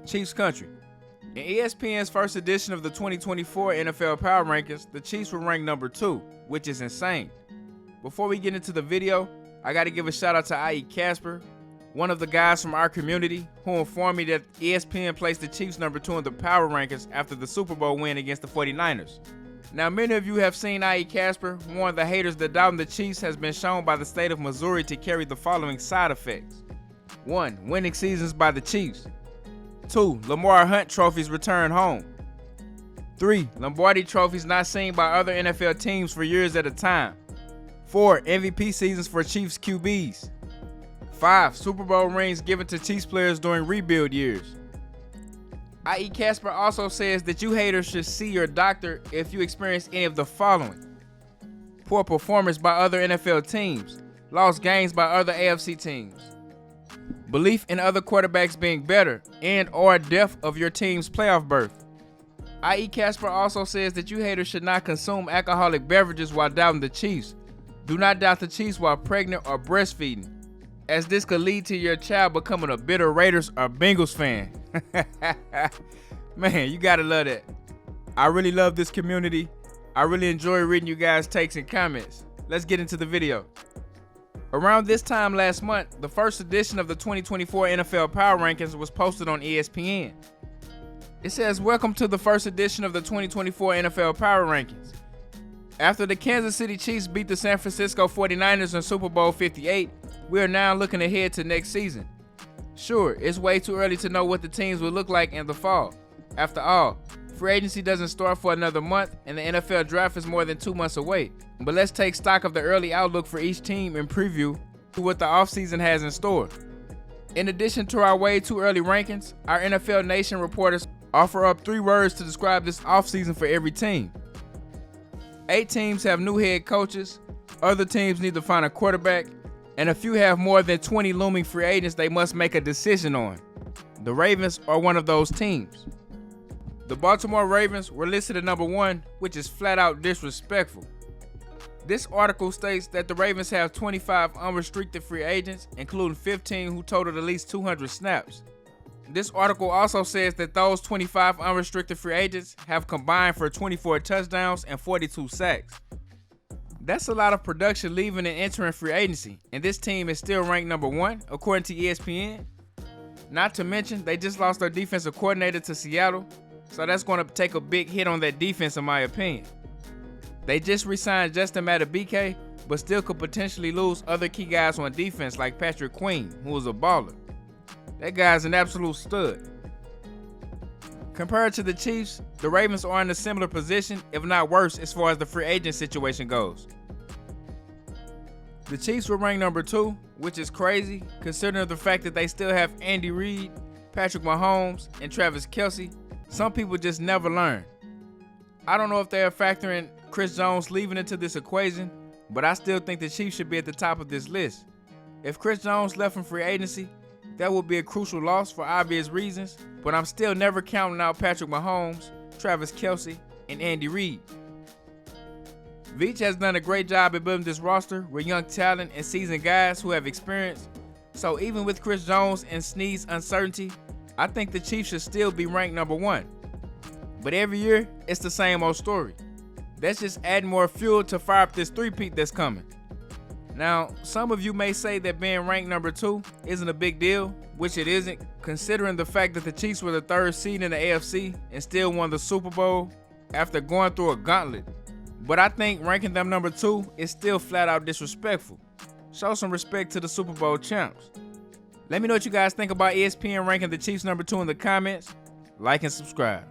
Chiefs country. In ESPN's first edition of the 2024 NFL Power Rankings, the Chiefs were ranked number 2, which is insane. Before we get into the video, I got to give a shout out to IE Casper, one of the guys from our community who informed me that ESPN placed the Chiefs number 2 in the Power Rankings after the Super Bowl win against the 49ers. Now, many of you have seen IE Casper warn the haters that doubting the Chiefs has been shown by the state of Missouri to carry the following side effects. 1. Winning seasons by the Chiefs. 2. Lamar Hunt trophies return home. 3. Lombardi trophies not seen by other NFL teams for years at a time. 4. MVP seasons for Chiefs QBs. 5. Super Bowl rings given to Chiefs players during rebuild years. IE Casper also says that you haters should see your doctor if you experience any of the following: poor performance by other NFL teams, lost games by other AFC teams, belief in other quarterbacks being better, and or death of your team's playoff berth. IE Casper also says that you haters should not consume alcoholic beverages while doubting the Chiefs. Do not doubt the Chiefs while pregnant or breastfeeding, as this could lead to your child becoming a bitter Raiders or Bengals fan. Man, you gotta love that. I really love this community. I really enjoy reading you guys' takes and comments. Let's get into the video. Around this time last month, the first edition of the 2024 NFL Power Rankings was posted on ESPN. It says, "Welcome to the first edition of the 2024 NFL Power Rankings. After the Kansas City Chiefs beat the San Francisco 49ers in Super Bowl 58, we are now looking ahead to next season. Sure, it's way too early to know what the teams will look like in the fall. After all, free agency doesn't start for another month and the NFL draft is more than 2 months away. But let's take stock of the early outlook for each team and preview what the offseason has in store. In addition to our way too early rankings, our NFL Nation reporters offer up 3 words to describe this offseason for every team. 8 teams have new head coaches, other teams need to find a quarterback, and a few have more than 20 looming free agents they must make a decision on. The Ravens are one of those teams. The Baltimore Ravens were listed at number 1, which is flat out disrespectful. This article states that the Ravens have 25 unrestricted free agents, including 15 who totaled at least 200 snaps. This article also says that those 25 unrestricted free agents have combined for 24 touchdowns and 42 sacks. That's a lot of production leaving and entering free agency, and this team is still ranked number 1 according to ESPN. Not to mention, they just lost their defensive coordinator to Seattle, so that's going to take a big hit on that defense in my opinion. They just re-signed Justin Madubuike, but still could potentially lose other key guys on defense like Patrick Queen, who is a baller. That guy's an absolute stud. Compared to the Chiefs, the Ravens are in a similar position, if not worse, as far as the free agent situation goes. The Chiefs were ranked number 2, which is crazy considering the fact that they still have Andy Reid, Patrick Mahomes, and Travis Kelce. Some people just never learn. I don't know if they are factoring Chris Jones leaving into this equation, but I still think the Chiefs should be at the top of this list. If Chris Jones left from free agency, that would be a crucial loss for obvious reasons, but I'm still never counting out Patrick Mahomes, Travis Kelce, and Andy Reid. Veach has done a great job at building this roster with young talent and seasoned guys who have experience, so even with Chris Jones and Snead's uncertainty, I think the Chiefs should still be ranked number 1. But every year, it's the same old story. That's just adding more fuel to fire up this three-peat that's coming. Now, some of you may say that being ranked number 2 isn't a big deal, which it isn't, considering the fact that the Chiefs were the 3rd seed in the AFC and still won the Super Bowl after going through a gauntlet. But I think ranking them number 2 is still flat out disrespectful. Show some respect to the Super Bowl champs. Let me know what you guys think about ESPN ranking the Chiefs number 2 in the comments. Like and subscribe.